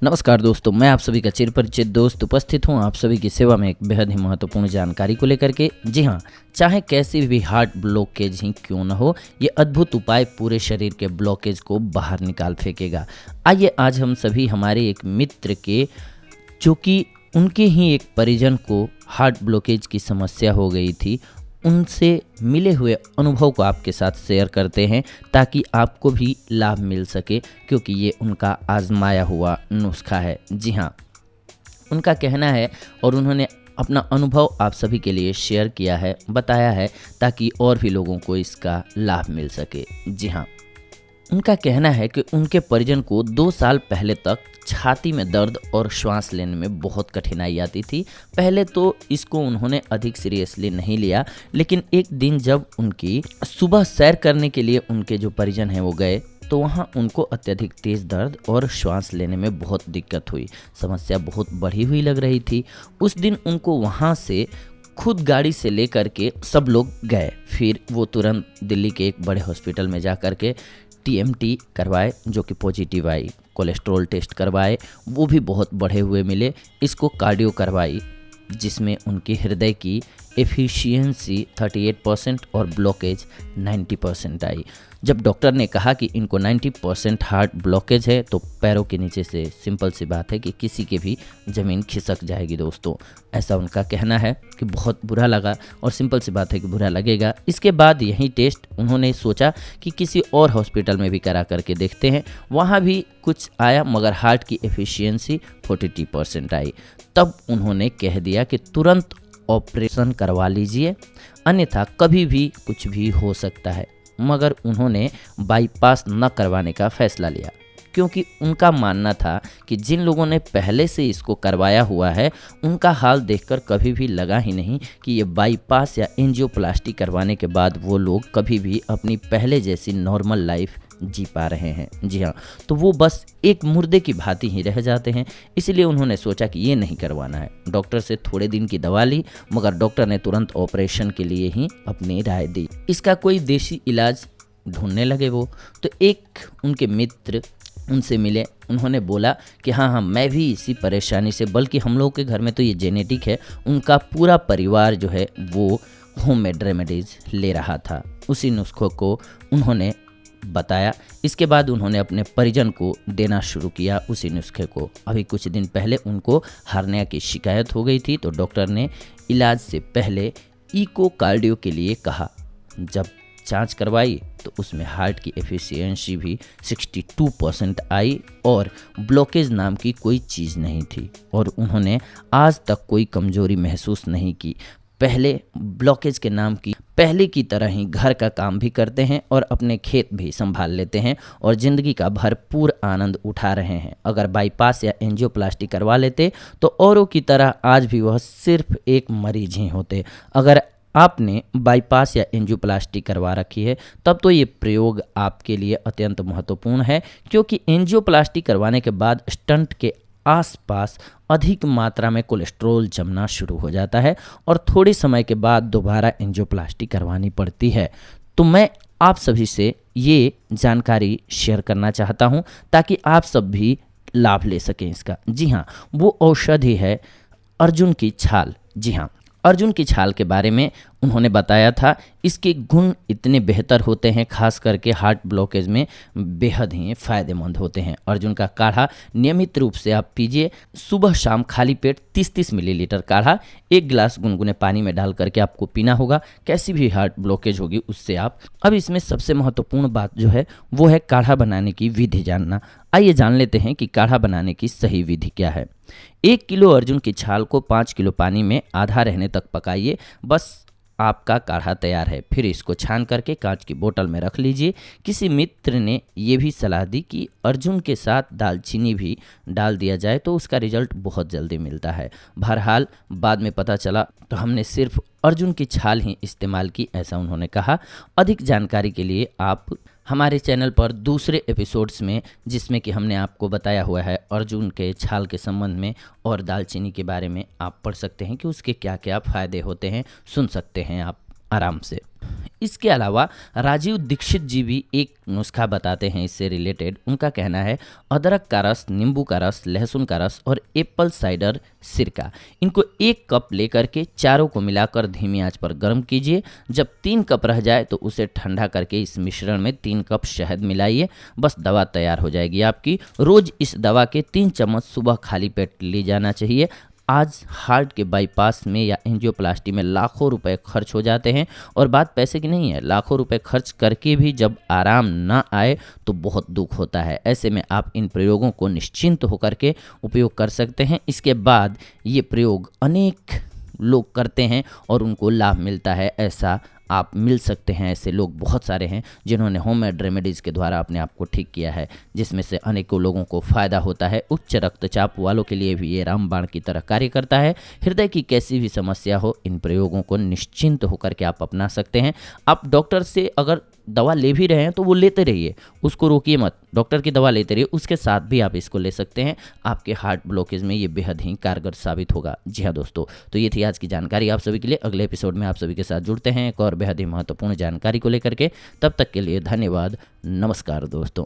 नमस्कार दोस्तों, मैं आप सभी का चिरपरिचित दोस्त उपस्थित हूं आप सभी की सेवा में एक बेहद ही महत्वपूर्ण जानकारी को लेकर के। जी हां, चाहे कैसी भी हार्ट ब्लॉकेज ही क्यों न हो, ये अद्भुत उपाय पूरे शरीर के ब्लॉकेज को बाहर निकाल फेंकेगा। आइए आज हम सभी हमारे एक मित्र के, जो कि उनके ही एक परिजन को हार्ट ब्लॉकेज की समस्या हो गई थी, उनसे मिले हुए अनुभव को आपके साथ शेयर करते हैं ताकि आपको भी लाभ मिल सके, क्योंकि ये उनका आजमाया हुआ नुस्खा है। जी हाँ, उनका कहना है और उन्होंने अपना अनुभव आप सभी के लिए शेयर किया है, बताया है, ताकि और भी लोगों को इसका लाभ मिल सके। जी हाँ, उनका कहना है कि उनके परिजन को 2 साल पहले तक छाती में दर्द और श्वास लेने में बहुत कठिनाई आती थी। पहले तो इसको उन्होंने अधिक सीरियसली नहीं लिया, लेकिन एक दिन जब उनकी सुबह सैर करने के लिए उनके जो परिजन हैं वो गए, तो वहाँ उनको अत्यधिक तेज़ दर्द और श्वास लेने में बहुत दिक्कत हुई। समस्या बहुत बढ़ी हुई लग रही थी। उस दिन उनको वहाँ से खुद गाड़ी से लेकर के सब लोग गए। फिर वो तुरंत दिल्ली के एक बड़े हॉस्पिटल में जा कर के TMT करवाए, जो कि पॉजिटिव आई। कोलेस्ट्रॉल टेस्ट करवाए, वो भी बहुत बढ़े हुए मिले। इसको कार्डियो करवाई, जिसमें उनकी हृदय की एफिशिएंसी 38% और ब्लॉकेज 90% आई। जब डॉक्टर ने कहा कि इनको 90% हार्ट ब्लॉकेज है, तो पैरों के नीचे से सिंपल सी बात है कि किसी के भी ज़मीन खिसक जाएगी दोस्तों। ऐसा उनका कहना है कि बहुत बुरा लगा, और सिंपल सी बात है कि बुरा लगेगा। इसके बाद यही टेस्ट उन्होंने सोचा कि किसी और हॉस्पिटल में भी करा करके देखते हैं। वहाँ भी कुछ आया, मगर हार्ट की एफिशिएंसी 42% आई। तब उन्होंने कह दिया कि तुरंत ऑपरेशन करवा लीजिए, अन्यथा कभी भी कुछ भी हो सकता है। मगर उन्होंने बाईपास न करवाने का फैसला लिया, क्योंकि उनका मानना था कि जिन लोगों ने पहले से इसको करवाया हुआ है, उनका हाल देखकर कभी भी लगा ही नहीं कि ये बाईपास या एंजियोप्लास्टी करवाने के बाद वो लोग कभी भी अपनी पहले जैसी नॉर्मल लाइफ जी पा रहे हैं। जी हाँ, तो वो बस एक मुर्दे की भांति ही रह जाते हैं। इसलिए उन्होंने सोचा कि ये नहीं करवाना है। डॉक्टर से थोड़े दिन की दवा ली, मगर डॉक्टर ने तुरंत ऑपरेशन के लिए ही अपनी राय दी। इसका कोई देसी इलाज ढूंढने लगे वो। तो एक उनके मित्र उनसे मिले, उन्होंने बोला कि हाँ, मैं भी इसी परेशानी से, बल्कि हम लोग के घर में तो ये जेनेटिक है। उनका पूरा परिवार जो है वो होममेड रेमेडीज ले रहा था। उसी नुस्खों को उन्होंने बताया। इसके बाद उन्होंने अपने परिजन को देना शुरू किया उसी नुस्खे को। अभी कुछ दिन पहले उनको हार्निया की शिकायत हो गई थी, तो डॉक्टर ने इलाज से पहले इकोकार्डियो के लिए कहा। जब जांच करवाई तो उसमें हार्ट की एफिशिएंसी भी 62% आई, और ब्लॉकेज नाम की कोई चीज़ नहीं थी, और उन्होंने आज तक कोई कमजोरी महसूस नहीं की। पहले ब्लॉकेज के नाम की पहले की तरह ही घर का काम भी करते हैं और अपने खेत भी संभाल लेते हैं, और ज़िंदगी का भरपूर आनंद उठा रहे हैं। अगर बाईपास या एंजियोप्लास्टी करवा लेते तो औरों की तरह आज भी वह सिर्फ एक मरीज ही होते। अगर आपने बाईपास या एंजियोप्लास्टी करवा रखी है, तब तो ये प्रयोग आपके लिए अत्यंत महत्वपूर्ण है, क्योंकि एंजियोप्लास्टी करवाने के बाद स्टंट के आसपास अधिक मात्रा में कोलेस्ट्रॉल जमना शुरू हो जाता है, और थोड़े समय के बाद दोबारा एंजियोप्लास्टी करवानी पड़ती है। तो मैं आप सभी से ये जानकारी शेयर करना चाहता हूँ, ताकि आप सब भी लाभ ले सकें इसका। जी हाँ, वो औषधि है अर्जुन की छाल। जी हाँ, अर्जुन की छाल के बारे में उन्होंने बताया था। इसके गुण इतने बेहतर होते हैं, खास करके हार्ट ब्लॉकेज में बेहद ही फ़ायदेमंद होते हैं। अर्जुन का काढ़ा नियमित रूप से आप पीजिए। सुबह शाम खाली पेट 30-30 मिलीलीटर काढ़ा 1 गिलास गुनगुने पानी में डाल करके आपको पीना होगा। कैसी भी हार्ट ब्लॉकेज होगी उससे आप। अब इसमें सबसे महत्वपूर्ण बात जो है वो है काढ़ा बनाने की विधि जानना। आइए जान लेते हैं कि काढ़ा बनाने की सही विधि क्या है। 1 किलो अर्जुन की छाल को 5 किलो पानी में आधा रहने तक पकाइए, बस आपका काढ़ा तैयार है। फिर इसको छान करके कांच की बोतल में रख लीजिए। किसी मित्र ने ये भी सलाह दी कि अर्जुन के साथ दालचीनी भी डाल दिया जाए तो उसका रिजल्ट बहुत जल्दी मिलता है। बहरहाल बाद में पता चला तो हमने सिर्फ अर्जुन की छाल ही इस्तेमाल की, ऐसा उन्होंने कहा। अधिक जानकारी के लिए आप हमारे चैनल पर दूसरे एपिसोड्स में, जिसमें कि हमने आपको बताया हुआ है अर्जुन के छाल के संबंध में और दालचीनी के बारे में, आप पढ़ सकते हैं कि उसके क्या क्या फ़ायदे होते हैं, सुन सकते हैं आप आराम से। इसके अलावा राजीव दीक्षित जी भी एक नुस्खा बताते हैं इससे रिलेटेड। उनका कहना है अदरक का रस, नींबू का रस, लहसुन का रस और एप्पल साइडर सिरका, इनको 1 कप लेकर के चारों को मिलाकर धीमी आंच पर गर्म कीजिए। जब 3 कप रह जाए तो उसे ठंडा करके इस मिश्रण में 3 कप शहद मिलाइए। बस दवा तैयार हो जाएगी आपकी। रोज इस दवा के 3 चम्मच सुबह खाली पेट ली जाना चाहिए। आज हार्ट के बाईपास में या एंजियोप्लास्टी में लाखों रुपए खर्च हो जाते हैं और बात पैसे की नहीं है, लाखों रुपए खर्च करके भी जब आराम ना आए तो बहुत दुख होता है। ऐसे में आप इन प्रयोगों को निश्चिंत होकर के उपयोग कर सकते हैं। इसके बाद ये प्रयोग अनेक लोग करते हैं और उनको लाभ मिलता है। ऐसा आप मिल सकते हैं, ऐसे लोग बहुत सारे हैं जिन्होंने होममेड रेमेडीज़ के द्वारा अपने आप को ठीक किया है, जिसमें से अनेकों लोगों को फ़ायदा होता है। उच्च रक्तचाप वालों के लिए भी ये रामबाण की तरह कार्य करता है। हृदय की कैसी भी समस्या हो, इन प्रयोगों को निश्चिंत होकर के आप अपना सकते हैं। आप डॉक्टर से अगर दवा ले भी रहे हैं तो वो लेते रहिए, उसको रोकिए मत, डॉक्टर की दवा लेते रहिए, उसके साथ भी आप इसको ले सकते हैं। आपके हार्ट ब्लॉकेज में ये बेहद ही कारगर साबित होगा। जी हाँ दोस्तों, तो ये थी आज की जानकारी आप सभी के लिए। अगले एपिसोड में आप सभी के साथ जुड़ते हैं एक और बेहद ही महत्वपूर्ण जानकारी को लेकर के। तब तक के लिए धन्यवाद। नमस्कार दोस्तों।